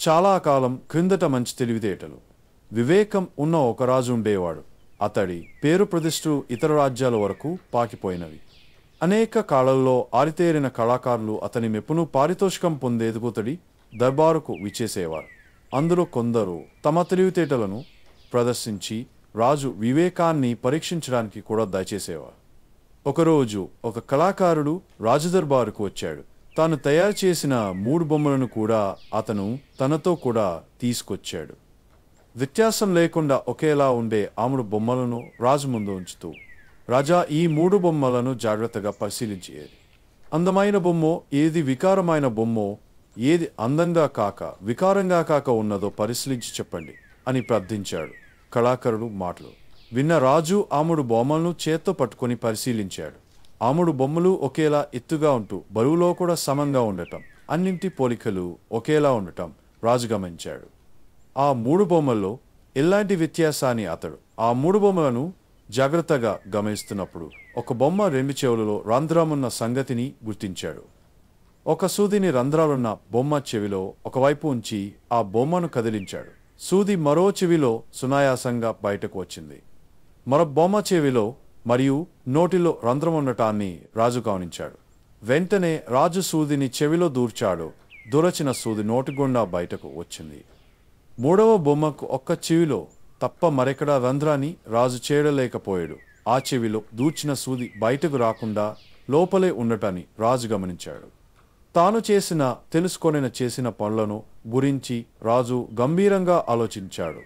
చాలా కాలం క్రిందట మంచి తెలివితేటలు వివేకం ఉన్న ఒక రాజు ఉండేవాడు. అతడి పేరు ప్రతిష్ఠలు ఇతర రాజ్యాల వరకు పాకిపోయినవి. అనేక కాలాల్లో ఆరితేరిన కళాకారులు అతని మెప్పును పారితోషికం పొందేందుకు అతడి దర్బారుకు విచ్చేసేవారు. అందులో కొందరు తమ తెలివితేటలను ప్రదర్శించి రాజు వివేకాన్ని పరీక్షించడానికి కూడా దయచేసేవారు. ఒకరోజు ఒక కళాకారుడు రాజదర్బారుకు వచ్చాడు. తాను తయారు చేసిన 3 బొమ్మలను కూడా అతను తనతో కూడా తీసుకొచ్చాడు. వ్యత్యాసం లేకుండా ఒకేలా ఉండే 3 బొమ్మలను రాజు ముందు ఉంచుతూ, రాజా ఈ 3 బొమ్మలను జాగ్రత్తగా పరిశీలించేది. అందమైన బొమ్మో, ఏది వికారమైన బొమ్మో, ఏది అందంగా కాక వికారంగా కాక ఉన్నదో పరిశీలించి చెప్పండి అని ప్రార్థించాడు. కళాకారుడు మాటలు విన్న రాజు 3 బొమ్మలను చేత్తో పట్టుకొని పరిశీలించాడు. 3 బొమ్మలు ఒకేలా ఎత్తుగా ఉంటూ బరువులో కూడా సమంగా ఉండటం, అన్నింటి పోలికలు ఒకేలా ఉండటం రాజు గమనించాడు. ఆ 3 బొమ్మల్లో ఎలాంటి వ్యత్యాసాన్ని అతడు ఆ 3 బొమ్మలను జాగ్రత్తగా గమనిస్తున్నప్పుడు ఒక బొమ్మ 2 చెవులలో రంధ్రమున్న సంగతిని గుర్తించాడు. ఒక సూదిని రంధ్రాలున్న బొమ్మ చెవిలో ఒకవైపు ఉంచి ఆ బొమ్మను కదిలించాడు. సూది మరో చెవిలో సునాయాసంగా బయటకు వచ్చింది. మరో బొమ్మ చెవిలో మరియు నోటిలో రంధ్రం ఉండటాన్ని రాజు గమనించాడు. వెంటనే రాజు సూదిని చెవిలో దూర్చాడు. దూరచిన సూది నోటిగుండా బయటకు వచ్చింది. 3వ బొమ్మకు ఒక్క చెవిలో తప్ప మరెక్కడా రంధ్రాన్ని రాజు చేయలేకపోయాడు. ఆ చెవిలో దూర్చిన సూది బయటకు రాకుండా లోపలే ఉండటాన్ని రాజు గమనించాడు. తాను చేసిన పనులను గురించి రాజు గంభీరంగా ఆలోచించాడు.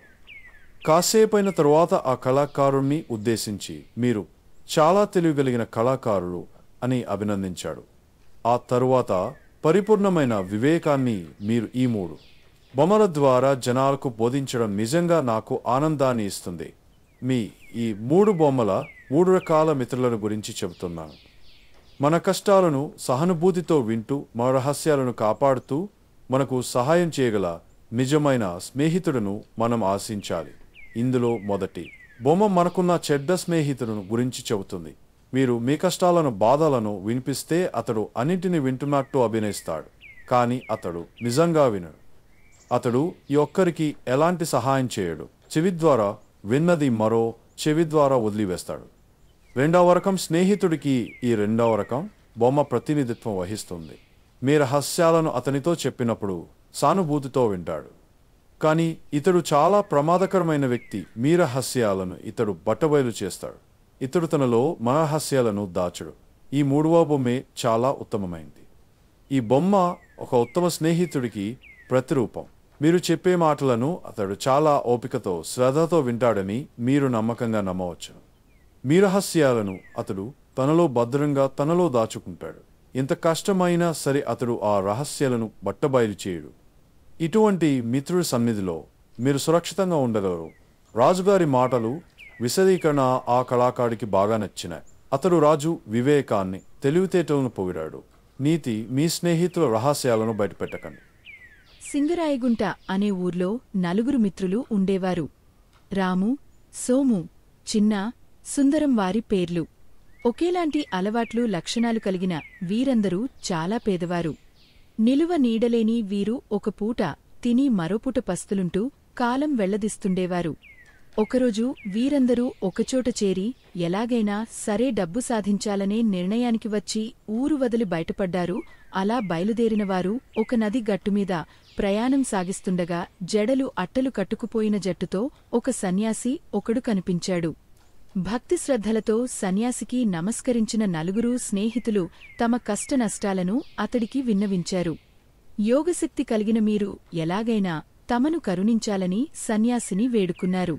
కాసేపైన తరువాత ఆ కళాకారుణ్ణి ఉద్దేశించి, మీరు చాలా తెలివిగలిగిన కళాకారులు అని అభినందించాడు. ఆ తరువాత పరిపూర్ణమైన వివేకాన్ని మీరు ఈ 3 బొమ్మల ద్వారా జనాలకు బోధించడం నిజంగా నాకు ఆనందాన్ని ఇస్తుంది. మీ ఈ 3 బొమ్మల 3 రకాల మిత్రుల గురించి చెబుతున్నాను. మన కష్టాలను సహానుభూతితో వింటూ మన రహస్యాలను కాపాడుతూ మనకు సహాయం చేయగల నిజమైన స్నేహితుడును మనం ఆశించాలి. ఇందులో మొదటి బొమ్మ మనకున్న చెడ్డ స్నేహితుడును గురించి చెబుతుంది. మీరు మీ కష్టాలను బాధలను వినిపిస్తే అతడు అన్నింటినీ వింటున్నట్టు అభినయిస్తాడు, కానీ అతడు నిజంగా వినడు. అతడు ఈ ఒక్కరికి ఎలాంటి సహాయం చేయడు. చెవి ద్వారా విన్నది మరో చెవి ద్వారా వదిలివేస్తాడు. 2వ రకం స్నేహితుడికి ఈ 2వ రకం బొమ్మ ప్రతినిధిత్వం వహిస్తుంది. మీ రహస్యాలను అతనితో చెప్పినప్పుడు సానుభూతితో వింటాడు, కానీ ఇతడు చాలా ప్రమాదకరమైన వ్యక్తి. మీ రహస్యాలను ఇతడు బట్టబయలు చేస్తాడు. ఇతడు తనలో మన రహస్యాలను దాచడు. ఈ 3వ బొమ్మే చాలా ఉత్తమమైంది. ఈ బొమ్మ ఒక ఉత్తమ స్నేహితుడికి ప్రతిరూపం. మీరు చెప్పే మాటలను అతడు చాలా ఓపికతో శ్రద్ధతో వింటాడని మీరు నమ్మకంగా నమ్మవచ్చు. మీ రహస్యాలను అతడు తనలో భద్రంగా తనలో దాచుకుంటాడు. ఎంత కష్టమైనా సరే అతడు ఆ రహస్యాలను బట్టబయలు చేయడు. ఇటువంటి మిత్రుడి సన్నిధిలో మీరు సురక్షితంగా ఉండగలరు. రాజుగారి మాటలు విశదీకరణ ఆ కళాకారుడికి బాగా నచ్చినాయి. అతడు రాజు వివేకాన్ని, తెలివితేటలను పొగిడాడు. నీతి, మీ స్నేహితుల రహస్యాలను బయటపెట్టకండి. సింగరాయగుంట అనే ఊర్లో 4 మిత్రులు ఉండేవారు. రాము, సోము, చిన్న, సుందరం వారి పేర్లు. ఒకేలాంటి అలవాట్లు, లక్షణాలు కలిగిన వీరందరూ చాలా పేదవారు. నిలువ నీడలేని వీరు ఒక పూట తిని మరోపూట పస్తులుంటూ కాలం వెళ్లదిస్తుండేవారు. ఒకరోజు వీరందరూ ఒకచోట చేరి ఎలాగైనా సరే డబ్బు సాధించాలనే నిర్ణయానికి వచ్చి ఊరు వదిలి బయటపడ్డారు. అలా బయలుదేరినవారు ఒక నది గట్టుమీద ప్రయాణం సాగిస్తుండగా జడలు అట్టలు కట్టుకుపోయిన జట్టుతో ఒక సన్యాసి ఒకడు కనిపించాడు. భక్తి శ్రద్ధలతో సన్యాసికి నమస్కరించిన 4 స్నేహితులు తమ కష్టనష్టాలను అతడికి విన్నవించారు. యోగశక్తి కలిగిన మీరు ఎలాగైనా తమను కరుణించాలని సన్యాసిని వేడుకున్నారు.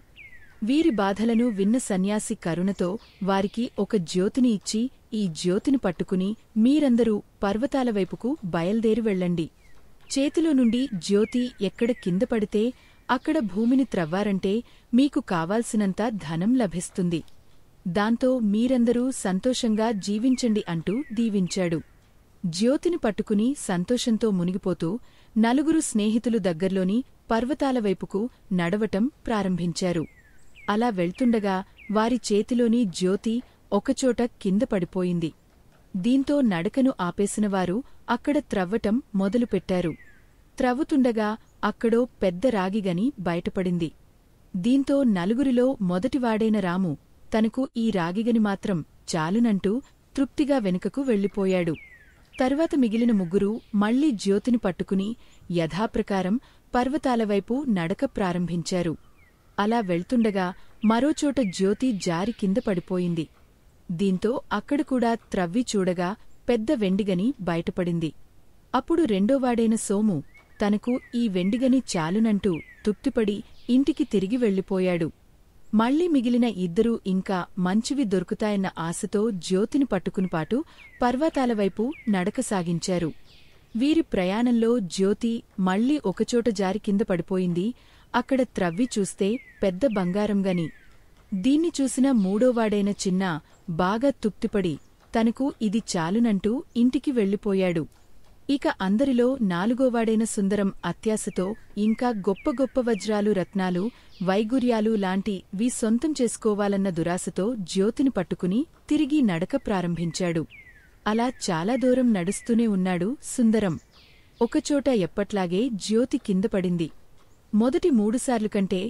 వీరి బాధలను విన్న సన్యాసి కరుణతో వారికి ఒక జ్యోతిని ఇచ్చి, ఈ జ్యోతిని పట్టుకుని మీరందరూ పర్వతాల వైపుకు బయల్దేరి వెళ్ళండి. చేతిలో నుండి జ్యోతి ఎక్కడ కింద పడితే అక్కడ భూమిని త్రవ్వారంటే మీకు కావాల్సినంత ధనం లభిస్తుంది. దాంతో మీరందరూ సంతోషంగా జీవించండి అంటూ దీవించాడు. జ్యోతిని పట్టుకుని సంతోషంతో మునిగిపోతూ 4 స్నేహితులు దగ్గర్లోని పర్వతాల వైపుకు నడవటం ప్రారంభించారు. అలా వెళ్తుండగా వారి చేతిలోని జ్యోతి ఒకచోట కింద పడిపోయింది. దీంతో నడకను ఆపేసినవారు అక్కడ త్రవ్వటం మొదలుపెట్టారు. త్రవ్వుతుండగా అక్కడో పెద్ద రాగిగని బయటపడింది. దీంతో నలుగురిలో మొదటివాడైన రాము తనకు ఈ రాగిగని మాత్రం చాలునంటూ తృప్తిగా వెనుకకు వెళ్ళిపోయాడు. తర్వాత మిగిలిన ముగ్గురూ మళ్లీ జ్యోతిని పట్టుకుని యథాప్రకారం పర్వతాలవైపు నడక ప్రారంభించారు. అలా వెళ్తుండగా మరోచోట జ్యోతి జారి కింద పడిపోయింది. దీంతో అక్కడ కూడా త్రవ్వి చూడగా పెద్ద వెండిగని బయటపడింది. అప్పుడు రెండోవాడైన సోము తనకు ఈ వెండిగని చాలునంటూ తృప్తిపడి ఇంటికి తిరిగి వెళ్ళిపోయాడు. మళ్లీ మిగిలిన ఇద్దరూ ఇంకా మంచివి దొరుకుతాయన్న ఆశతో జ్యోతిని పట్టుకునిపాటు పర్వతాలవైపు నడక సాగించారు. వీరి ప్రయాణంలో జ్యోతి మళ్లీ ఒకచోట జారి కింద పడిపోయింది. అక్కడ త్రవ్వి చూస్తే పెద్ద బంగారంగని. దీన్ని చూసిన మూడోవాడైన చిన్న బాగా తృప్తిపడి తనకు ఇది చాలునంటూ ఇంటికి వెళ్ళిపోయాడు. ఇక అందరిలో నాలుగోవాడైన సుందరం అత్యాశతో ఇంకా గొప్ప గొప్ప వజ్రాలు, రత్నాలు, వైగుర్యాలు లాంటివి సొంతం చేసుకోవాలన్న దురాశతో జ్యోతిని పట్టుకుని తిరిగి నడక ప్రారంభించాడు. అలా చాలా దూరం నడుస్తూనే ఉన్నాడు సుందరం. ఒకచోట ఎప్పట్లాగే జ్యోతి కింద పడింది. మొదటి 3 సార్లు కంటే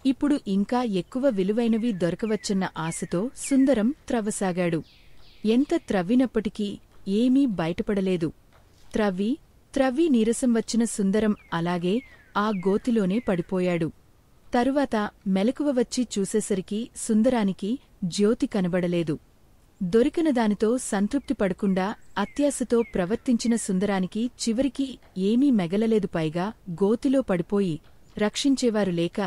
ఇప్పుడు ఇంకా ఎక్కువ విలువైనవి దొరకవచ్చన్న ఆశతో సుందరం త్రవ్వసాగాడు. ఎంత త్రవ్వినప్పటికీ ఏమీ బయటపడలేదు. త్రవ్వి నీరసం వచ్చిన సుందరం అలాగే ఆ గోతిలోనే పడిపోయాడు. తరువాత మెలకువ వచ్చి చూసేసరికి సుందరానికి జ్యోతి కనబడలేదు. దొరికిన దానితో సంతృప్తి పడకుండా అత్యాశతో ప్రవర్తించిన సుందరానికి చివరికి ఏమీ మెగలలేదు. పైగా గోతిలో పడిపోయి రక్షించేవారు లేక,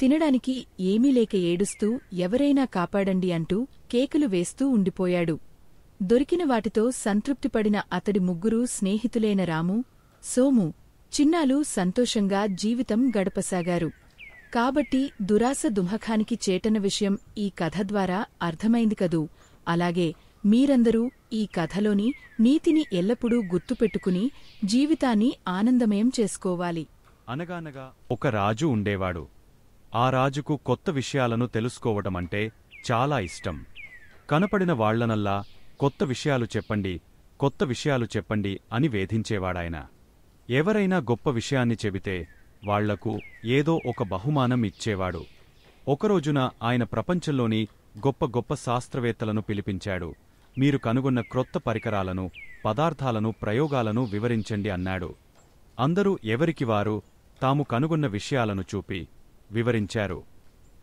తినడానికి ఏమీ లేక ఏడుస్తూ ఎవరైనా కాపాడండి అంటూ కేకలు వేస్తూ ఉండిపోయాడు. దొరికిన వాటితో సంతృప్తిపడిన అతడి ముగ్గురు స్నేహితులైన రాము, సోము, చిన్నాలు సంతోషంగా జీవితం గడపసాగారు. కాబట్టి దురాశ దుమఖానికి చేటన విషయం ఈ కథ ద్వారా అర్థమైంది కదూ. అలాగే మీరందరూ ఈ కథలోని నీతిని ఎల్లప్పుడూ గుర్తుపెట్టుకుని జీవితాన్ని ఆనందమయం చేసుకోవాలి. అనగానగా ఒక రాజు ఉండేవాడు. ఆ రాజుకు కొత్త విషయాలను తెలుసుకోవడమంటే చాలా ఇష్టం. కనపడిన వాళ్లనల్లా కొత్త విషయాలు చెప్పండి, కొత్త విషయాలు చెప్పండి అని వేధించేవాడాయన. ఎవరైనా గొప్ప విషయాన్ని చెబితే వాళ్లకు ఏదో ఒక బహుమానం ఇచ్చేవాడు. ఒకరోజున ఆయన ప్రపంచంలోని గొప్ప గొప్ప శాస్త్రవేత్తలను పిలిపించాడు. మీరు కనుగొన్న క్రొత్త పరికరాలను, పదార్థాలను, ప్రయోగాలను వివరించండి అన్నాడు. అందరూ ఎవరికి వారు తాము కనుగొన్న విషయాలను చూపి వివరించారు.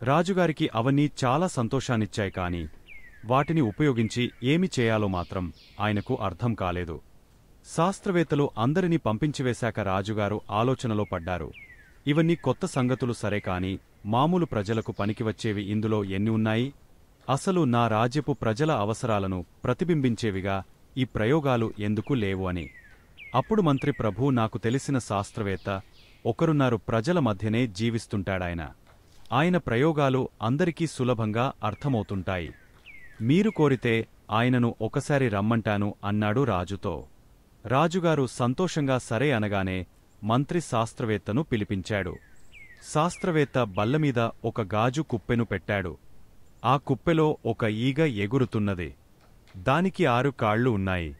రాజుగారికి అవన్నీ చాలా సంతోషాన్నిచ్చాయి. కాని వాటిని ఉపయోగించి ఏమి చేయాలో మాత్రం ఆయనకు అర్థం కాలేదు. శాస్త్రవేత్తలు అందరినీ పంపించివేశాక రాజుగారు ఆలోచనలో పడ్డారు. ఇవన్నీ కొత్త సంగతులు సరే, కాని మామూలు ప్రజలకు పనికివచ్చేవి ఇందులో ఎన్ని ఉన్నాయి? అసలు నా రాజ్యపు ప్రజల అవసరాలను ప్రతిబింబించేవిగా ఈ ప్రయోగాలు ఎందుకు లేవు అని. అప్పుడు మంత్రి, ప్రభూ, నాకు తెలిసిన శాస్త్రవేత్త ఒకరున్నారు. ప్రజల మధ్యనే జీవిస్తుంటాడాయన. ఆయన ప్రయోగాలు అందరికీ సులభంగా అర్థమవుతుంటాయి. మీరు కోరితే ఆయనను ఒకసారి రమ్మంటాను అన్నాడు రాజుతో. రాజుగారు సంతోషంగా సరే అనగానే మంత్రి శాస్త్రవేత్తను పిలిపించాడు. శాస్త్రవేత్త బల్లమీద ఒక గాజు కుప్పెను పెట్టాడు. ఆ కుప్పెలో ఒక ఈగ ఎగురుతున్నది. దానికి 6 కాళ్లు ఉన్నాయి.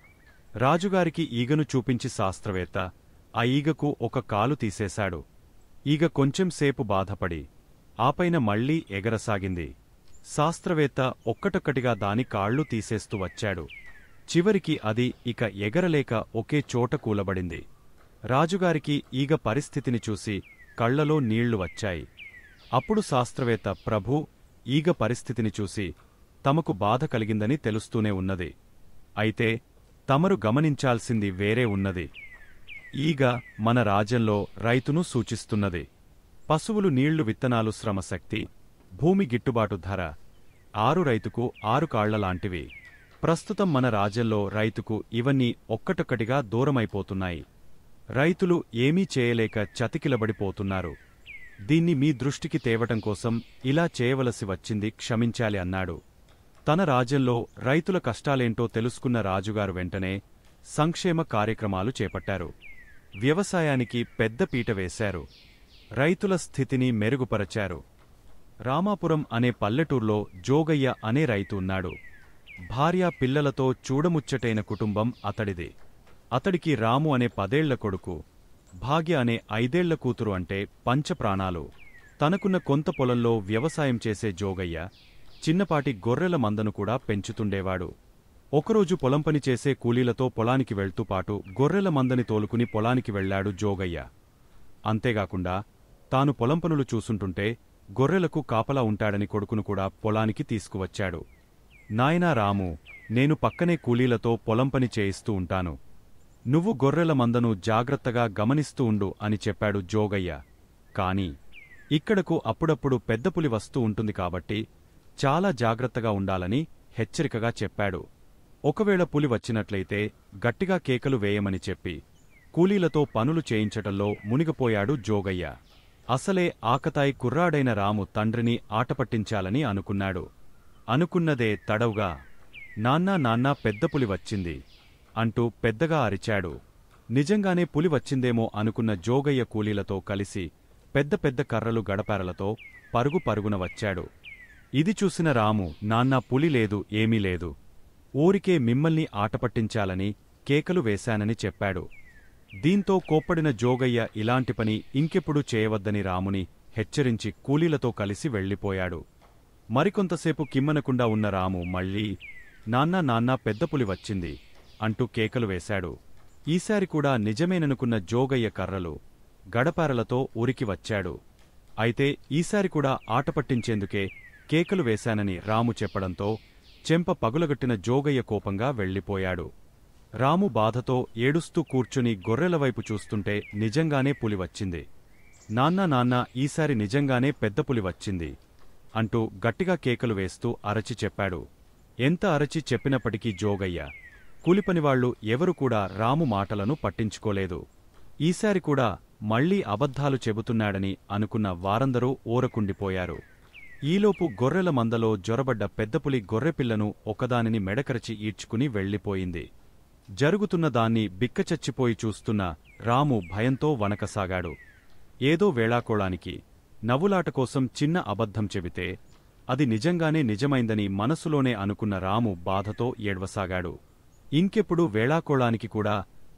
రాజుగారికి ఈగను చూపించి శాస్త్రవేత్త ఆ ఈగకు ఒక కాలు తీసేశాడు. ఈగ కొంచెంసేపు బాధపడి ఆపైన మళ్లీ ఎగరసాగింది. శాస్త్రవేత్త ఒక్కటొక్కటిగా దాని కాళ్లు తీసేస్తూ వచ్చాడు. చివరికి అది ఇక ఎగరలేక ఒకే చోట కూలబడింది. రాజుగారికి ఈగ పరిస్థితిని చూసి కళ్లలో నీళ్లు వచ్చాయి. అప్పుడు శాస్త్రవేత్త, ప్రభూ, ఈగ పరిస్థితిని చూసి తమకు బాధ కలిగిందని తెలుస్తూనే ఉన్నది. అయితే తమరు గమనించాల్సింది వేరే ఉన్నది. ఈగ మన రాజ్యంలో రైతును సూచిస్తున్నది. పశువులు, నీళ్లు, విత్తనాలు, శ్రమశక్తి, భూమి గిట్టుబాటు ధర 6 రైతుకు 6 కాళ్లలాంటివి. ప్రస్తుతం మన రాజ్యంలో రైతుకు ఇవన్నీ ఒక్కటొక్కటిగా దూరమైపోతున్నాయి. రైతులు ఏమీ చేయలేక చతికిలబడిపోతున్నారు. దీన్ని మీ దృష్టికి తేవటం కోసం ఇలా చేయవలసి వచ్చింది, క్షమించాలి అన్నాడు. తన రాజ్యంలో రైతుల కష్టాలేంటో తెలుసుకున్న రాజుగారు వెంటనే సంక్షేమ కార్యక్రమాలు చేపట్టారు. వ్యవసాయానికి పెద్ద పీట వేశారు. రైతుల స్థితిని మెరుగుపరచారు. రామాపురం అనే పల్లెటూర్లో జోగయ్య అనే రైతు ఉన్నాడు. భార్య, పిల్లలతో చూడముచ్చటైన కుటుంబం అతడిది. అతడికి రాము అనే 10 ఏళ్ల కొడుకు, భాగ్య అనే 5 ఏళ్ల కూతురు అంటే పంచప్రాణాలు. తనకున్న కొంత పొలంలో వ్యవసాయం చేసే జోగయ్య చిన్నపాటి గొర్రెల మందను కూడా పెంచుతుండేవాడు. ఒకరోజు పొలం పని చేసే కూలీలతో పొలానికి వెళ్తూ పాటు గొర్రెల మందని తోలుకుని పొలానికి వెళ్లాడు జోగయ్య. అంతేగాకుండా తాను పొలం పనులు చూసుంటుంటే గొర్రెలకు కాపలా ఉంటాడని కొడుకును కూడా పొలానికి తీసుకువచ్చాడు. నాయనా రాము, నేను పక్కనే కూలీలతో పొలం పని చేయిస్తూ ఉంటాను. నువ్వు గొర్రెల మందను జాగ్రత్తగా గమనిస్తూ ఉండు అని చెప్పాడు జోగయ్య. కాని ఇక్కడకు అప్పుడప్పుడు పెద్ద పులి వస్తూ ఉంటుంది కాబట్టి చాలా జాగ్రత్తగా ఉండాలని హెచ్చరికగా చెప్పాడు. ఒకవేళ పులి వచ్చినట్లయితే గట్టిగా కేకలు వేయమని చెప్పి కూలీలతో పనులు చేయించటంలో మునిగిపోయాడు జోగయ్య. అసలే ఆకతాయి కుర్రాడైన రాము తండ్రిని ఆటపట్టించాలని అనుకున్నాడు. అనుకున్నదే తడవుగా నాన్నా నాన్నా పెద్ద పులి వచ్చింది అంటూ పెద్దగా అరిచాడు. నిజంగానే పులి వచ్చిందేమో అనుకున్న జోగయ్య కూలీలతో కలిసి పెద్ద పెద్ద కర్రలు గడపారలతో పరుగు పరుగున వచ్చాడు. ఇది చూసిన రాము, నాన్నా పులి లేదు, ఏమీ లేదు, ఊరికే మిమ్మల్ని ఆటపట్టించాలని కేకలు వేశానని చెప్పాడు. దీంతో కోప్పడిన జోగయ్య ఇలాంటి పని ఇంకెప్పుడూ చేయవద్దని రాముని హెచ్చరించి కూలీలతో కలిసి వెళ్ళిపోయాడు. మరికొంతసేపు కిమ్మనకుండా ఉన్న రాము మళ్ళీ నాన్నా నాన్నా పెద్ద పులి వచ్చింది అంటూ కేకలు వేశాడు. ఈసారి కూడా నిజమేననుకున్న జోగయ్య కర్రలు గడపారలతో ఉరికి వచ్చాడు. అయితే ఈసారి కూడా ఆటపట్టించేందుకే కేకలు వేశానని రాము చెప్పడంతో చెంప పగులగొట్టిన జోగయ్య కోపంగా వెళ్ళిపోయాడు. రాము బాధతో ఏడుస్తూ కూర్చుని గొర్రెలవైపు చూస్తుంటే నిజంగానే పులి వచ్చింది. నాన్నా నాన్నా, ఈసారి నిజంగానే పెద్ద పులి వచ్చింది అంటూ గట్టిగా కేకలు వేస్తూ అరచి చెప్పాడు. ఎంత అరచి చెప్పినప్పటికీ జోగయ్య, కూలిపనివాళ్లు ఎవరు కూడా రాము మాటలను పట్టించుకోలేదు. ఈసారి కూడా మళ్లీ అబద్ధాలు చెబుతున్నాడని అనుకున్న వారందరూ ఊరకుండిపోయారు. ఈలోపు గొర్రెల మందలో జొరబడ్డ పెద్దపులి గొర్రెపిల్లను ఒకదానిని మెడకరచి ఈడ్చుకుని వెళ్ళిపోయింది. జరుగుతున్న దాన్ని బిక్కచచ్చిపోయి చూస్తున్న రాము భయంతో వణకసాగాడు. ఏదో వేళాకోళానికి నవ్వులాట కోసం చిన్న అబద్ధం చెబితే అది నిజంగానే నిజమైందని మనసులోనే అనుకున్న రాము బాధతో ఏడ్వసాగాడు. ఇంకెప్పుడు వేళాకోళానికి కూడా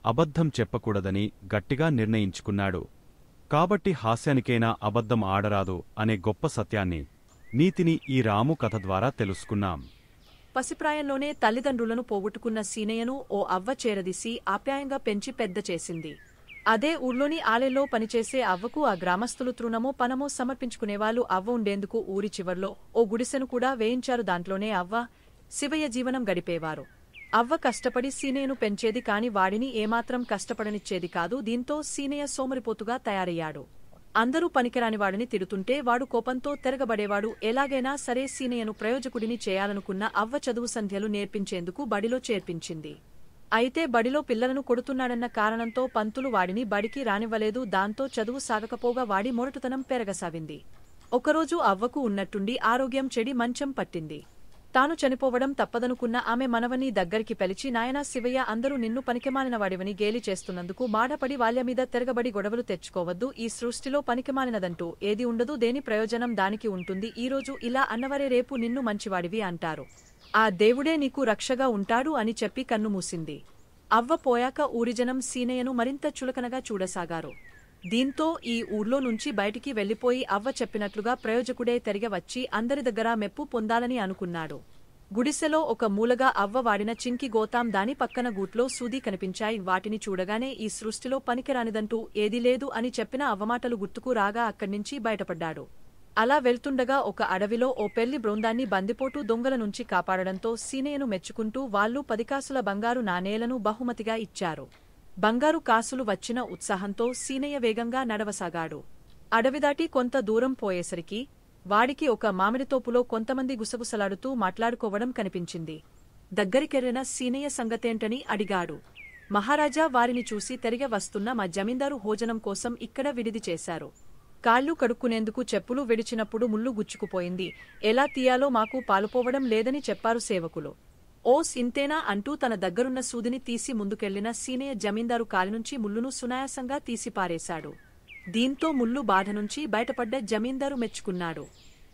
అబద్ధం చెప్పకూడదని గట్టిగా నిర్ణయించుకున్నాడు. కాబట్టి హాస్యానికైనా అబద్ధం ఆడరాదు అనే గొప్ప సత్యాన్ని, నీతిని ఈ రాము కథ ద్వారా తెలుసుకున్నాం. పసిప్రాయంలోనే తల్లిదండ్రులను పోగొట్టుకున్న సీనయ్యను ఓ అవ్వ చేరదీసి ఆప్యాయంగా పెంచి పెద్ద చేసింది. అదే ఊర్లోని ఆలెలో పనిచేసే అవ్వకు ఆ గ్రామస్తులు తృణమో పనమో సమర్పించుకునేవాళ్లు. అవ్వ ఉండేందుకు ఊరి చివర్లో ఓ గుడిసెను కూడా వేయించారు. దాంట్లోనే అవ్వ, శివయ్య జీవనం గడిపేవారు. అవ్వ కష్టపడి సీనయ్యను పెంచేది కాని వాడిని ఏమాత్రం కష్టపడనిచ్చేది కాదు. దీంతో సీనయ్య సోమరిపోతుగా తయారయ్యాడు. అందరూ పనికిరానివాడిని తిడుతుంటే వాడు కోపంతో తిరగబడేవాడు. ఎలాగైనా సరే సీనయ్యను ప్రయోజకుడిని చేయాలనుకున్న అవ్వ చదువు సంధ్యలు నేర్పించేందుకు బడిలో చేర్పించింది. అయితే బడిలో పిల్లలను కొడుతున్నాడన్న కారణంతో పంతులు వాడిని బడికి రానివ్వలేదు. దాంతో చదువు సాగకపోగా వాడి మొరటుతనం పెరగసాగింది. ఒకరోజు అవ్వకు ఉన్నట్టుండి ఆరోగ్యం చెడి మంచం పట్టింది. తాను చనిపోవడం తప్పదనుకున్న ఆమె మనవని దగ్గరికి పిలిచి, నాయనా శివయ్య, అందరూ నిన్ను పనికిమాలినవాడివని గేలి చేస్తున్నందుకు మాడపడి వాళ్లమీద తిరగబడి గొడవలు తెచ్చుకోవద్దు. ఈ సృష్టిలో పనికిమాలినదంటూ ఏది ఉండదు. దేని ప్రయోజనం దానికి ఉంటుంది. ఈరోజు ఇలా అన్నవరే రేపు నిన్ను మంచివాడివి అంటారు. ఆ దేవుడే నీకు రక్షగా ఉంటాడు అని చెప్పి కన్ను మూసింది. అవ్వ పోయాక ఊరిజనం సీనయ్యను మరింత చులకనగా చూడసాగారు. దీంతో ఈ ఊర్లో నుంచి బయటికి వెళ్లిపోయి అవ్వ చెప్పినట్లుగా ప్రయోజకుడే తిరిగి వచ్చి అందరి దగ్గర మెప్పు పొందాలని అనుకున్నాడు. గుడిసెలో ఒక మూలగా అవ్వ వాడిన చింకి గోతాం, దాని పక్కన గూట్లో సూది కనిపించాయి. వాటిని చూడగానే ఈ సృష్టిలో పనికిరానిదంటూ ఏదీ లేదు అని చెప్పిన అవ్వమాటలు గుర్తుకు రాగా అక్కడ్నించి బయటపడ్డాడు. అలా వెళ్తుండగా ఒక అడవిలో ఓ పెళ్లి బృందాన్ని బందిపోటు దొంగల నుంచి కాపాడడంతో సీనయ్యను మెచ్చుకుంటూ వాళ్లు 10 కాసుల బంగారు నాణేలను బహుమతిగా ఇచ్చారు. బంగారు కాసులు వచ్చిన ఉత్సాహంతో సీనయ్య వేగంగా నడవసాగాడు. అడవిదాటి కొంత దూరం పోయేసరికి వాడికి ఒక మామిడితోపులో కొంతమంది గుసగుసలాడుతూ మాట్లాడుకోవడం కనిపించింది. దగ్గరికెళ్లిన సీనయ్య సంగతేంటని అడిగాడు. మహారాజా, వారిని చూసి తిరిగి వస్తున్న మా జమీందారు భోజనం కోసం ఇక్కడ విడిది చేశారు. కాళ్లు కడుక్కునేందుకు చెప్పులు విడిచినప్పుడు ముళ్ళు గుచ్చుకుపోయింది. ఎలా తీయాలో మాకు పాలుపోవడం లేదని చెప్పారు సేవకులు. ఓస్ ఇంతేనా అంటూ తన దగ్గరున్న సూదిని తీసి ముందుకెళ్లిన సీనయ్య జమీందారు కాలినుంచి ముళ్ళును సునాయాసంగా తీసిపారేశాడు. దీంతో ముళ్ళు బాధ నుంచి బయటపడ్డ జమీందారు మెచ్చుకున్నాడు.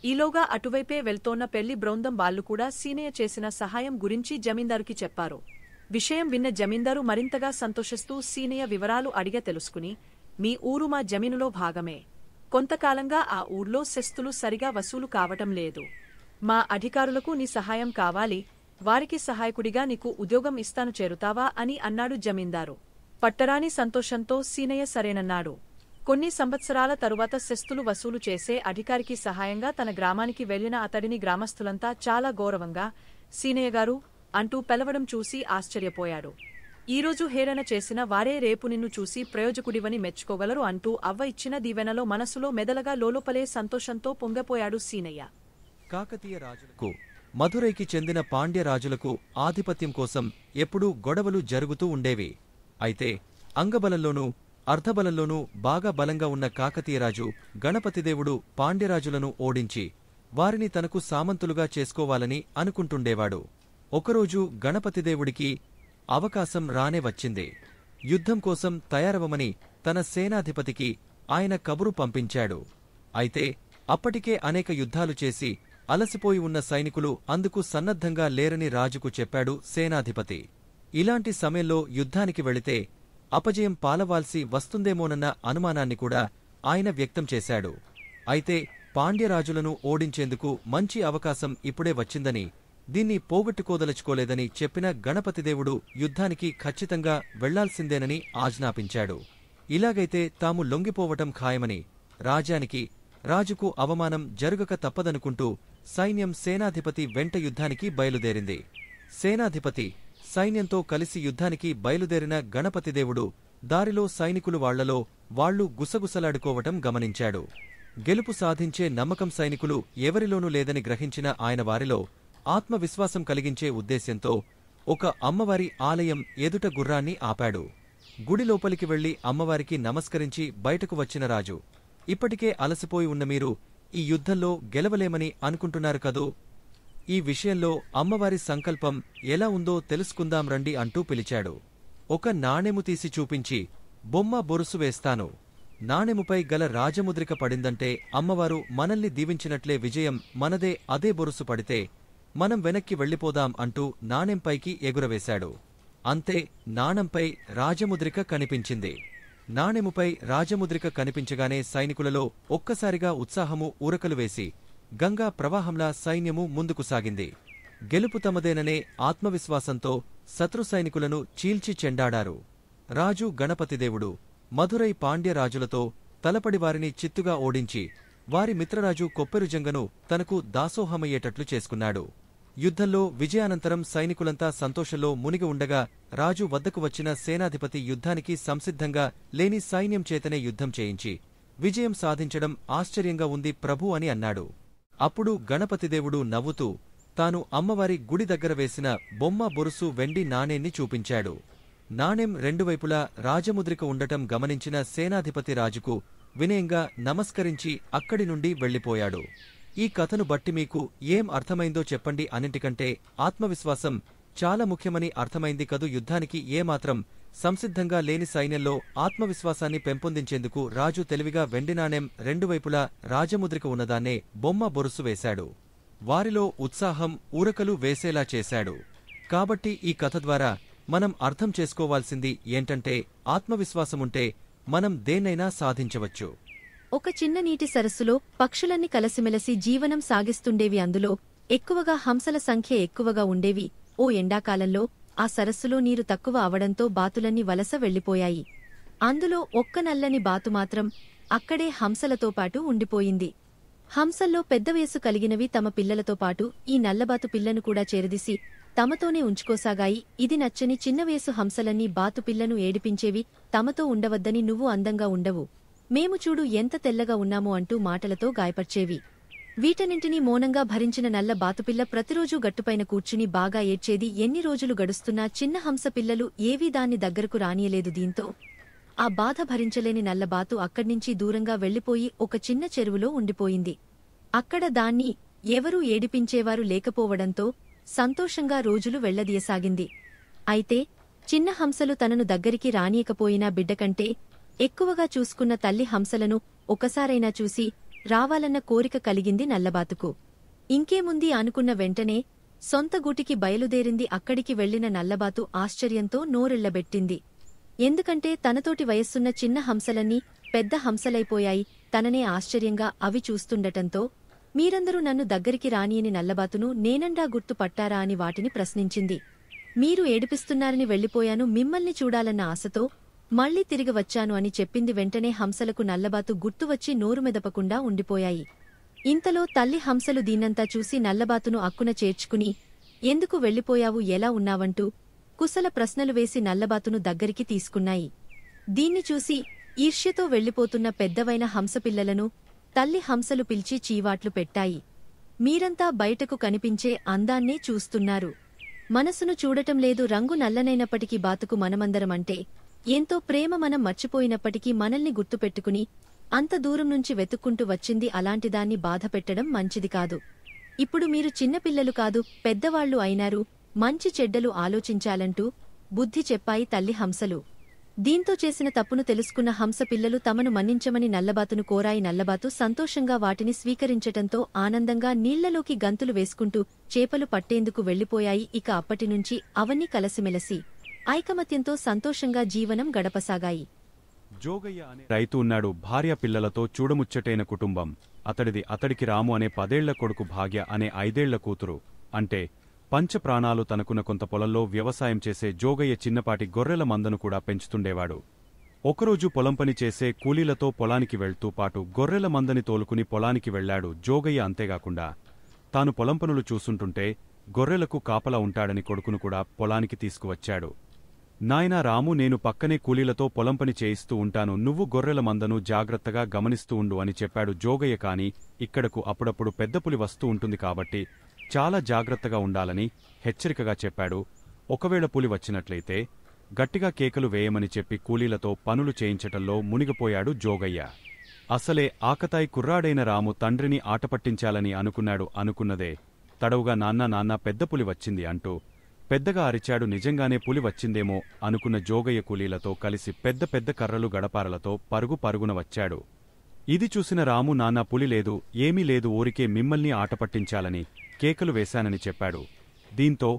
ఈలోగా అటువైపే వెళ్తోన్న పెళ్లి బృందం వాళ్లు కూడా సీనయ్య చేసిన సహాయం గురించి జమీందారుకి చెప్పారు. విషయం విన్న జమీందారు మరింతగా సంతోషిస్తూ సీనయ్య వివరాలు అడిగ తెలుసుకుని మీ ఊరు మా జమీనులో భాగమే. కొంతకాలంగా ఆ ఊర్లో సెస్తులు సరిగా వసూలు కావటం లేదు. మా అధికారులకు నీ సహాయం కావాలి. వారికి సహాయకుడిగా నీకు ఉద్యోగం ఇస్తాను, చేరుతావా అని అన్నాడు జమీందారు. పట్టరాని సంతోషంతో సీనయ్య సరేనన్నాడు. కొన్ని సంవత్సరాల తరువాత సెస్తులు వసూలు చేసే అధికారికి సహాయంగా తన గ్రామానికి వెళ్లిన అతడిని గ్రామస్థులంతా చాలా గౌరవంగా సీనయ్యగారు అంటూ పిలవడం చూసి ఆశ్చర్యపోయాడు. ఈరోజు హేళన చేసిన వారే రేపు నిన్ను చూసి ప్రయోజకుడివని మెచ్చుకోగలరు అంటూ అవ్వ ఇచ్చిన దీవెనలో మనసులో మెదలగా లోలోపలే సంతోషంతో పొంగపోయాడు సీనయ్య. కాకతీయ రాజులకు, మధురైకి చెందిన పాండ్యరాజులకు ఆధిపత్యం కోసం ఎప్పుడూ గొడవలు జరుగుతూ ఉండేవి. అయితే అంగబలంలోనూ అర్ధబలంలోనూ బాగా బలంగా ఉన్న కాకతీయరాజు గణపతిదేవుడు పాండ్యరాజులను ఓడించి వారిని తనకు సామంతులుగా చేసుకోవాలని అనుకుంటుండేవాడు. ఒకరోజు గణపతిదేవుడికి అవకాశం రానే వచ్చింది. యుద్ధం కోసం తయారవమని తన సేనాధిపతికి ఆయన కబురు పంపించాడు. అయితే అప్పటికే అనేక యుద్ధాలు చేసి అలసిపోయి ఉన్న సైనికులు అందుకు సన్నద్ధంగా లేరని రాజుకు చెప్పాడు సేనాధిపతి. ఇలాంటి సమయంలో యుద్ధానికి వెళితే అపజయం పాలవాల్సి వస్తుందేమోనన్న అనుమానాన్ని కూడా ఆయన వ్యక్తం చేశాడు. అయితే పాండ్యరాజులను ఓడించేందుకు మంచి అవకాశం ఇప్పుడే వచ్చిందని, దీన్ని పోగొట్టుకోదలుచుకోలేదని చెప్పిన గణపతిదేవుడు యుద్ధానికి ఖచ్చితంగా వెళ్లాల్సిందేనని ఆజ్ఞాపించాడు. ఇలాగైతే తాము లొంగిపోవటం ఖాయమని రాజుకు అవమానం జరుగక తప్పదనుకుంటూ సైన్యం సేనాధిపతి వెంట యుద్ధానికి బయలుదేరింది. సేనాధిపతి సైన్యంతో కలిసి యుద్ధానికి బయలుదేరిన గణపతిదేవుడు దారిలో సైనికులు వాళ్లలో వాళ్లు గుసగుసలాడుకోవటం గమనించాడు. గెలుపు సాధించే నమ్మకం సైనికులు ఎవరిలోనూ లేదని గ్రహించిన ఆయన వారిలో ఆత్మవిశ్వాసం కలిగించే ఉద్దేశ్యంతో ఒక అమ్మవారి ఆలయం ఎదుట గుర్రాన్ని ఆపాడు. గుడి లోపలికి వెళ్లి అమ్మవారికి నమస్కరించి బయటకు వచ్చిన రాజు, ఇప్పటికే అలసిపోయి ఉన్న మీరు ఈ యుద్ధంలో గెలవలేమని అనుకుంటున్నారు కదూ, ఈ విషయంలో అమ్మవారి సంకల్పం ఎలా ఉందో తెలుసుకుందాం రండి అంటూ పిలిచాడు. ఒక నాణెము తీసి చూపించి, బొమ్మ బొరుసు వేస్తాను, నాణెముపై గల రాజముద్రిక పడిందంటే అమ్మవారు మనల్ని దీవించినట్లే, విజయం మనదే, అదే బొరుసు పడితే మనం వెనక్కి వెళ్లిపోదాం అంటూ నాణెంపైకి ఎగురవేశాడు. అంతే, నాణంపై రాజముద్రిక కనిపించింది. నాణెముపై రాజముద్రిక కనిపించగానే సైనికులలో ఒక్కసారిగా ఉత్సాహము ఊరకలు వేసి గంగా ప్రవాహంలా సైన్యము ముందుకు సాగింది. గెలుపు తమదేననే ఆత్మవిశ్వాసంతో శత్రు సైనికులను చీల్చి చెండాడారు. రాజు గణపతిదేవుడు మధురై పాండ్యరాజులతో తలపడి వారిని చిత్తుగా ఓడించి వారి మిత్రరాజు కొప్పెరుజంగను తనకు దాసోహమయ్యేటట్లు చేసుకున్నాడు. యుద్ధంలో విజయానంతరం సైనికులంతా సంతోషంలో మునిగి ఉండగా రాజు వద్దకు వచ్చిన సేనాధిపతి యుద్ధానికి సంసిద్ధంగా లేని సైన్యం చేతనే యుద్ధం చేయించి విజయం సాధించడం ఆశ్చర్యంగా ఉంది ప్రభూ అని అన్నాడు. అప్పుడు గణపతిదేవుడు నవ్వుతూ తాను అమ్మవారి గుడి దగ్గర వేసిన బొమ్మ బొరుసు వెండి నాణేన్ని చూపించాడు. నాణెం రెండు వైపులా రాజముద్రిక ఉండటం గమనించిన సేనాధిపతి రాజుకు వినయంగా నమస్కరించి అక్కడి నుండి వెళ్లిపోయాడు. ఈ కథను బట్టి మీకు ఏం అర్థమైందో చెప్పండి. అన్నింటికంటే ఆత్మవిశ్వాసం చాలా ముఖ్యమని అర్థమైంది కదూ. యుద్ధానికి ఏమాత్రం సంసిద్ధంగా లేని సైన్యంలో ఆత్మవిశ్వాసాన్ని పెంపొందించేందుకు రాజు తెలివిగా వెండి నాణెం రెండు వైపులా రాజముద్రిక ఉన్నదాన్నే బొమ్మ బొరుసు వేశాడు. వారిలో ఉత్సాహం ఊరకలు వేసేలా చేశాడు. కాబట్టి ఈ కథ ద్వారా మనం అర్థం చేసుకోవాల్సింది ఏంటంటే, ఆత్మవిశ్వాసముంటే మనం దేన్నైనా సాధించవచ్చు. ఒక చిన్న నీటి సరస్సులో పక్షులన్నీ కలసిమెలసి జీవనం సాగిస్తుండేవి. అందులో ఎక్కువగా హంసల సంఖ్య ఎక్కువగా ఉండేవి. ఓ ఎండాకాలంలో ఆ సరస్సులో నీరు తక్కువ అవడంతో బాతులన్నీ వలస వెళ్లిపోయాయి. అందులో ఒక్క నల్లని బాతు మాత్రం అక్కడే హంసలతో పాటు ఉండిపోయింది. హంసల్లో పెద్ద వయసు కలిగినవి తమ పిల్లలతో పాటు ఈ నల్లబాతు పిల్లను కూడా చేరదీసి తమతోనే ఉంచుకోసాగాయి. ఇది నచ్చని చిన్న వయసు హంసలన్నీ బాతు పిల్లను ఏడిపించేవి. తమతో ఉండవద్దని, నువ్వు అందంగా ఉండవు, మేము చూడు ఎంత తెల్లగా ఉన్నామో అంటూ మాటలతో గాయపర్చేవి. వీటన్నింటినీ మౌనంగా భరించిన నల్ల బాతుపిల్ల ప్రతిరోజూ గట్టుపైన కూర్చుని బాగా ఏడ్చేది. ఎన్ని రోజులు గడుస్తున్నా చిన్న హంస పిల్లలు ఏవీ దాన్ని దగ్గరకు రానియలేదు. దీంతో ఆ బాధ భరించలేని నల్లబాతు అక్కడ్నించి దూరంగా వెళ్లిపోయి ఒక చిన్న చెరువులో ఉండిపోయింది. అక్కడ దాన్ని ఎవరూ ఏడిపించేవారు లేకపోవడంతో సంతోషంగా రోజులు వెళ్లదీయసాగింది. అయితే చిన్న హంసలు తనను దగ్గరికి రానియకపోయినా బిడ్డకంటే ఎక్కువగా చూసుకున్న తల్లి హంసలను ఒకసారైనా చూసి రావాలన్న కోరిక కలిగింది నల్లబాతుకు. ఇంకేముంది అనుకున్న వెంటనే సొంత గూటికి బయలుదేరింది. అక్కడికి వెళ్లిన నల్లబాతు ఆశ్చర్యంతో నోరెళ్లబెట్టింది. ఎందుకంటే తనతోటి వయస్సున్న చిన్న హంసలన్నీ పెద్ద హంసలైపోయాయి. తననే ఆశ్చర్యంగా అవి చూస్తుండటంతో, మీరందరూ నన్ను దగ్గరికి రానియని నల్లబాతును నేనండా గుర్తు పట్టారా అని వాటిని ప్రశ్నించింది. మీరు ఏడిపిస్తున్నారని వెళ్ళిపోయాను, మిమ్మల్ని చూడాలన్న ఆశతో మళ్లీ తిరిగి వచ్చాను అని చెప్పింది. వెంటనే హంసలకు నల్లబాతు గుర్తువచ్చి నోరు మెదపకుండా ఉండిపోయాయి. ఇంతలో తల్లి హంసలు దీన్నంతా చూసి నల్లబాతును అక్కున చేర్చుకుని, ఎందుకు వెళ్ళిపోయావు, ఎలా ఉన్నావంటూ కుశల ప్రశ్నలు వేసి నల్లబాతును దగ్గరికి తీసుకున్నాయి. దీన్ని చూసి ఈర్ష్యతో వెళ్ళిపోతున్న పెద్దవైన హంసపిల్లలను తల్లి హంసలు పిలిచి చీవాట్లు పెట్టాయి. మీరంతా బయటకు కనిపించే అందాన్నే చూస్తున్నారు, మనసును చూడటం లేదు. రంగు నల్లనైనప్పటికీ బాతుకు మనమందరమంటే ఎంతో ప్రేమ. మనం మర్చిపోయినప్పటికీ మనల్ని గుర్తుపెట్టుకుని అంత దూరం నుంచి వెతుక్కుంటూ వచ్చింది. అలాంటిదాన్ని బాధపెట్టడం మంచిది కాదు. ఇప్పుడు మీరు చిన్నపిల్లలు కాదు, పెద్దవాళ్లు అయినారు, మంచి చెడ్డలు ఆలోచించాలంటూ బుద్ధి చెప్పాయి తల్లి హంసలు. దీంతో చేసిన తప్పును తెలుసుకున్న హంస పిల్లలు తమను మన్నించమని నల్లబాతును కోరాయి. నల్లబాతు సంతోషంగా వాటిని స్వీకరించటంతో ఆనందంగా నీళ్లలోకి గంతులు వేసుకుంటూ చేపలు పట్టేందుకు వెళ్లిపోయాయి. ఇక అప్పటినుంచి అవన్నీ కలసిమెలసి ఐకమత్యంతో సంతోషంగా జీవనం గడపసాగాయి. జోగయ్య అనే రైతు ఉన్నాడు. భార్య పిల్లలతో చూడముచ్చటైన కుటుంబం అతడిది. అతడికి రాము అనే 10 ఏళ్ల కొడుకు, భాగ్య అనే 5 ఏళ్ల కూతురు. అంటే పంచప్రాణాలు తనకున్న కొంత పొలంలో వ్యవసాయం చేసే జోగయ్య చిన్నపాటి గొర్రెల మందను కూడా పెంచుతుండేవాడు. ఒకరోజు పొలం పని చేసే కూలీలతో పొలానికి వెళ్తూ పాటు గొర్రెల మందని తోలుకుని పొలానికి వెళ్లాడు జోగయ్య. అంతేగాకుండా తాను పొలం పనులు చూసుంటుంటే గొర్రెలకు కాపలా ఉంటాడని కొడుకును కూడా పొలానికి తీసుకువచ్చాడు. నాయనా రాము, నేను పక్కనే కూలీలతో పొలం పని చేయిస్తూ ఉంటాను, నువ్వు గొర్రెల మందను జాగ్రత్తగా గమనిస్తూ ఉండు అని చెప్పాడు జోగయ్య. కాని ఇక్కడకు అప్పుడప్పుడు పెద్ద పులి వస్తూ ఉంటుంది కాబట్టి చాలా జాగ్రత్తగా ఉండాలని హెచ్చరికగా చెప్పాడు. ఒకవేళ పులి వచ్చినట్లయితే గట్టిగా కేకలు వేయమని చెప్పి కూలీలతో పనులు చేయించటంలో మునిగిపోయాడు జోగయ్య. అసలే ఆకతాయి కుర్రాడైన రాము తండ్రిని ఆటపట్టించాలని అనుకున్నదే తడవుగా నాన్న పెద్ద పులి వచ్చింది అంటూ పెద్దగా అరిచాడు. నిజంగానే పులి వచ్చిందేమో అనుకున్న జోగయ్య కూలీలతో కలిసి పెద్ద పెద్ద కర్రలు గడపారలతో పరుగున వచ్చాడు. ఇది చూసిన రాము, నాన్న పులి లేదు, ఏమీ లేదు, ఊరికే మిమ్మల్ని ఆటపట్టించాలని కేకలు వేశానని చెప్పాడు. దీంతో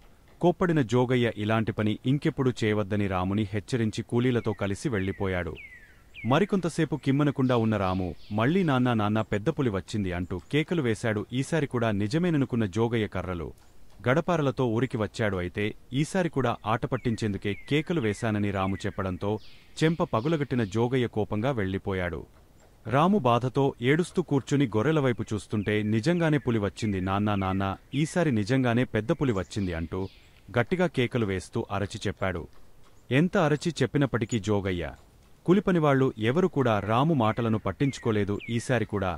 కోప్పడిన జోగయ్య ఇలాంటి పని ఇంకెప్పుడు చేయవద్దని రాముని హెచ్చరించి కూలీలతో కలిసి వెళ్లిపోయాడు. మరికొంతసేపు కిమ్మనకుండా ఉన్న రాము మళ్లీ నాన్న పెద్ద పులి వచ్చింది అంటూ కేకలు వేశాడు. ఈసారి కూడా నిజమేననుకున్న జోగయ్య కర్రలు గడపారలతో ఊరికి వచ్చాడు. అయితే ఈసారి కూడా ఆటపట్టించేందుకే కేకలు వేశానని రాము చెప్పడంతో చెంప పగులగట్టిన జోగయ్య కోపంగా వెళ్లిపోయాడు. రాము బాధతో ఏడుస్తూ కూర్చుని గొర్రెలవైపు చూస్తుంటే నిజంగానే పులి వచ్చింది నాన్న, ఈసారి నిజంగానే పెద్ద పులి వచ్చింది అంటూ గట్టిగా కేకలు వేస్తూ అరచి చెప్పాడు. ఎంత అరచి చెప్పినప్పటికీ జోగయ్య కూలిపనివాళ్లు ఎవరు కూడా రాము మాటలను పట్టించుకోలేదు. ఈసారి కూడా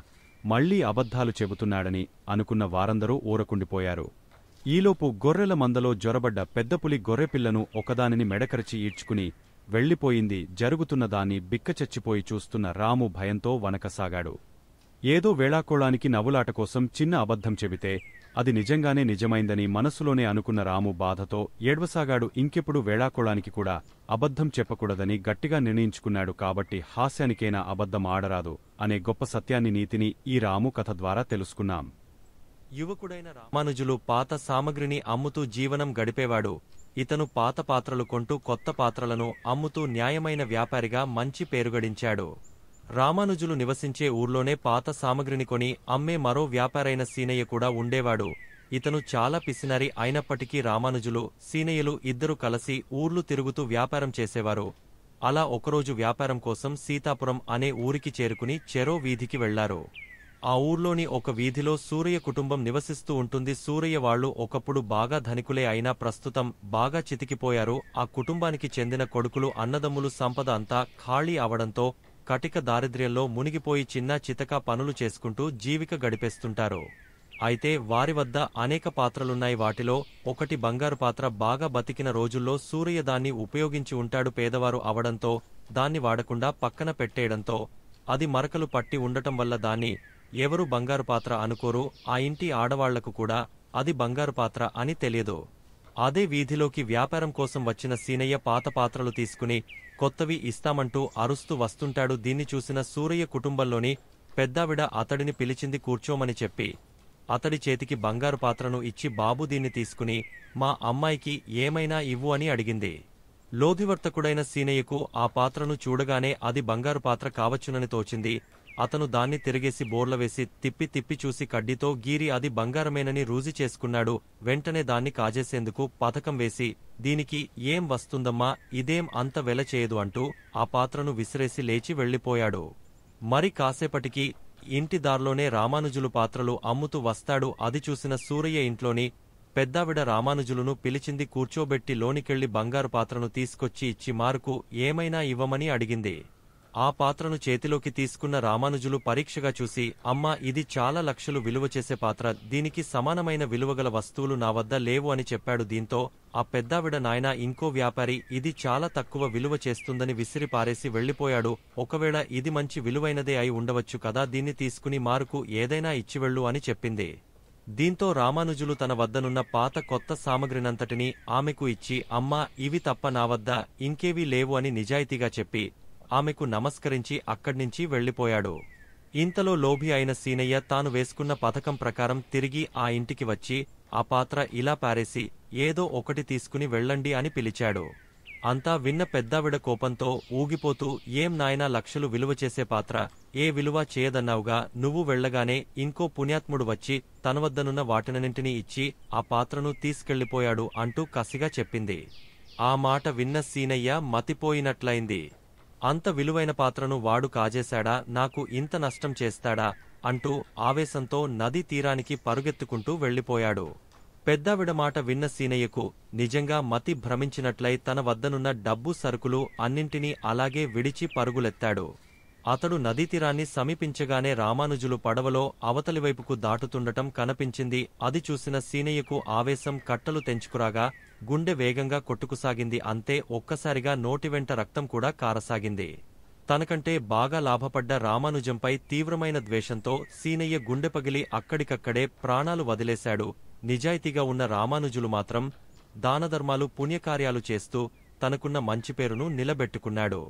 మళ్లీ అబద్ధాలు చెబుతున్నాడని అనుకున్న వారందరూ ఊరకుండిపోయారు. ఈలోపు గొర్రెల మందలో జొరబడ్డ పెద్దపులి గొర్రెపిల్లను ఒకదానిని మెడకరచి ఈడ్చుకుని వెళ్లిపోయింది. జరుగుతున్నదాన్ని బిక్కచచ్చిపోయి చూస్తున్న రాము భయంతో వణకసాగాడు. ఏదో వేళాకోళానికి నవ్వులాట కోసం చిన్న అబద్ధం చెబితే అది నిజంగానే నిజమైందని మనసులోనే అనుకున్న రాము బాధతో ఏడ్వసాగాడు. ఇంకెప్పుడు వేళాకోళానికి కూడా అబద్ధం చెప్పకూడదని గట్టిగా నిర్ణయించుకున్నాడు. కాబట్టి హాస్యానికైనా అబద్ధం ఆడరాదు అనే గొప్ప సత్యాన్ని, నీతిని ఈ రాము కథ ద్వారా తెలుసుకున్నాం. యువకుడైన రామానుజులు పాత సామగ్రిని అమ్ముతూ జీవనం గడిపేవాడు. ఇతను పాత పాత్రలు కొంటూ కొత్త పాత్రలను అమ్ముతూ న్యాయమైన వ్యాపారిగా మంచి పేరుగడించాడు. రామానుజులు నివసించే ఊర్లోనే పాత సామగ్రిని కొని అమ్మే మరో వ్యాపారైన సీనయ్య కూడా ఉండేవాడు. ఇతను చాలా పిసినారి అయినప్పటికీ రామానుజులు, సీనయ్యలు ఇద్దరు కలిసి ఊర్లు తిరుగుతూ వ్యాపారం చేసేవారు. అలా ఒకరోజు వ్యాపారం కోసం సీతాపురం అనే ఊరికి చేరుకుని చెరో వీధికి వెళ్లారు. ఆ ఊర్లోని ఒక వీధిలో సూరయ్య కుటుంబం నివసిస్తూ ఉంటుంది. సూరయ్య వాళ్లు ఒకప్పుడు బాగా ధనికులే అయినా ప్రస్తుతం బాగా చితికిపోయారు. ఆ కుటుంబానికి చెందిన కొడుకులు, అన్నదమ్ములు సంపద అంతా ఖాళీ అవడంతో కటిక దారిద్ర్యంలో మునిగిపోయి చిన్న చితక పనులు చేసుకుంటూ జీవిక గడిపేస్తుంటారు. అయితే వారి వద్ద అనేక పాత్రలున్నాయి. వాటిలో ఒకటి బంగారు పాత్ర. బాగా బతికిన రోజుల్లో సూరయ్య దాన్ని ఉపయోగించి ఉంటాడు. పేదవారు అవడంతో దాన్ని వాడకుండా పక్కన పెట్టేయడంతో అది మరకలు పట్టి ఉండటం వల్ల దాన్ని ఎవరు బంగారు పాత్ర అనుకోరు. ఆ ఇంటి ఆడవాళ్లకు కూడా అది బంగారు పాత్ర అని తెలియదు. అదే వీధిలోకి వ్యాపారం కోసం వచ్చిన సీనయ్య పాత పాత్రలు తీసుకుని కొత్తవి ఇస్తామంటూ అరుస్తూ వస్తుంటాడు. దీన్ని చూసిన సూరయ్య కుటుంబంలోని పెద్దావిడ అతడిని పిలిచింది. కూర్చోమని చెప్పి అతడి చేతికి బంగారు పాత్రను ఇచ్చి, బాబు దీన్ని తీసుకుని మా అమ్మాయికి ఏమైనా ఇవ్వు అని అడిగింది. లోధివర్తకుడైన సీనయ్యకు ఆ పాత్రను చూడగానే అది బంగారు పాత్ర కావచ్చునని తోచింది. అతను దాన్ని తిరిగేసి బోర్లవేసి తిప్పి తిప్పి చూసి కడ్డీతో గీరి అది బంగారమేనని రూజి చేసుకున్నాడు. వెంటనే దాన్ని కాజేసేందుకు పథకం వేసి, దీనికి ఏం వస్తుందమ్మా, ఇదేం అంత వెల చేయదు అంటూ ఆ పాత్రను విసిరేసి లేచి వెళ్లిపోయాడు. మరి కాసేపటికి ఇంటి దారిలోనే రామానుజులు పాత్రలు అమ్ముతూ వస్తాడు. అది చూసిన సూరయ్య ఇంట్లోని పెద్దావిడ రామానుజులును పిలిచింది. కూర్చోబెట్టి లోనికెళ్లి బంగారు పాత్రను తీసుకొచ్చి ఇచ్చి మారుకు ఏమైనా ఇవ్వమని అడిగింది. ఆ పాత్రను చేతిలోకి తీసుకున్న రామానుజులు పరీక్షగా చూసి, అమ్మా, ఇది చాలా లక్షలు విలువ చేసే పాత్ర, దీనికి సమానమైన విలువగల వస్తువులు నా వద్ద లేవు అని చెప్పాడు. దీంతో ఆ పెద్దావిడ, నాయనా, ఇంకో వ్యాపారి ఇది చాలా తక్కువ విలువ చేస్తుందని విసిరి పారేసి వెళ్లిపోయాడు. ఒకవేళ ఇది మంచి విలువైనదే అయి ఉండవచ్చు కదా, దీన్ని తీసుకుని మారుకు ఏదైనా ఇచ్చివెళ్ళు అని చెప్పింది. దీంతో రామానుజులు తన వద్దనున్న పాత కొత్త సామగ్రినంతటినీ ఆమెకు ఇచ్చి, అమ్మా, ఇవి తప్ప నా వద్ద ఇంకేవీ లేవు అని నిజాయితీగా చెప్పి ఆమెకు నమస్కరించి అక్కడ్నించి వెళ్లిపోయాడు. ఇంతలో లోభి అయిన సీనయ్య తాను వేసుకున్న పథకం ప్రకారం తిరిగి ఆ ఇంటికి వచ్చి ఆ పాత్ర ఇలా పారేసి, ఏదో ఒకటి తీసుకుని వెళ్ళండి అని పిలిచాడు. అంతా విన్న పెద్దావిడ కోపంతో ఊగిపోతూ, ఏం నాయనా, లక్షలు విలువ చేసే పాత్ర ఏ విలువ చేయదన్నావుగా, నువ్వు వెళ్లగానే ఇంకో పుణ్యాత్ముడు వచ్చి తన వద్దనున్న వాటినన్నింటినీ ఇచ్చి ఆ పాత్రను తీసుకెళ్లిపోయాడు అంటూ కసిగా చెప్పింది. ఆ మాట విన్న సీనయ్య మతిపోయినట్లయింది. అంత విలువైన పాత్రను వాడు కాజేశాడా, నాకు ఇంత నష్టం చేస్తాడా అంటూ ఆవేశంతో నదీ తీరానికి పరుగెత్తుకుంటూ వెళ్లిపోయాడు. పెద్దావిడ మాట విన్న సీనయ్యకు నిజంగా మతి భ్రమించినట్లై తన వద్దనున్న డబ్బు సరుకులు అన్నింటినీ అలాగే విడిచి పరుగులెత్తాడు. అతడు నదీతీరాన్ని సమీపించగానే రామానుజులు పడవలో అవతలివైపుకు దాటుతుండటం కనిపించింది. అది చూసిన సీనయ్యకు ఆవేశం కట్టలు తెంచుకురాగా గుండె వేగంగా కొట్టుకుసాగింది. అంతే, ఒక్కసారిగా నోటివెంట రక్తం కూడా కారసాగింది. తనకంటే బాగా లాభపడ్డ రామానుజంపై తీవ్రమైన ద్వేషంతో సీనయ్య గుండె పగిలి అక్కడికక్కడే ప్రాణాలు వదిలేశాడు. నిజాయితీగా ఉన్న రామానుజులు మాత్రం దానధర్మాలు, పుణ్యకార్యాలు చేస్తూ తనకున్న మంచి పేరును నిలబెట్టుకున్నాడు.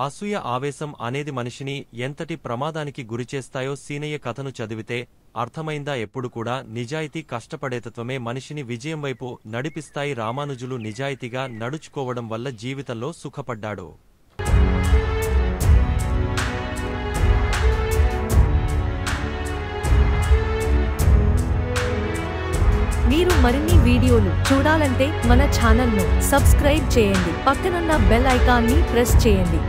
అసూయ, ఆవేశం అనేది మనిషిని ఎంతటి ప్రమాదానికి గురిచేస్తాయో సీనయ్య కథను చదివితే అర్థమైందా? ఎప్పుడు కూడా నిజాయితీ, కష్టపడేతత్వమే మనిషిని విజయం వైపు నడిపిస్తాయి. రామానుజులు నిజాయితీగా నడుచుకోవడం వల్ల జీవితంలో సుఖపడ్డాడు. మీరు మరిన్ని వీడియోలు చూడాలంటే మన ఛానల్ను సబ్స్క్రైబ్ చేయండి. పక్కనున్న బెల్ ఐకాన్ని ప్రెస్ చేయండి.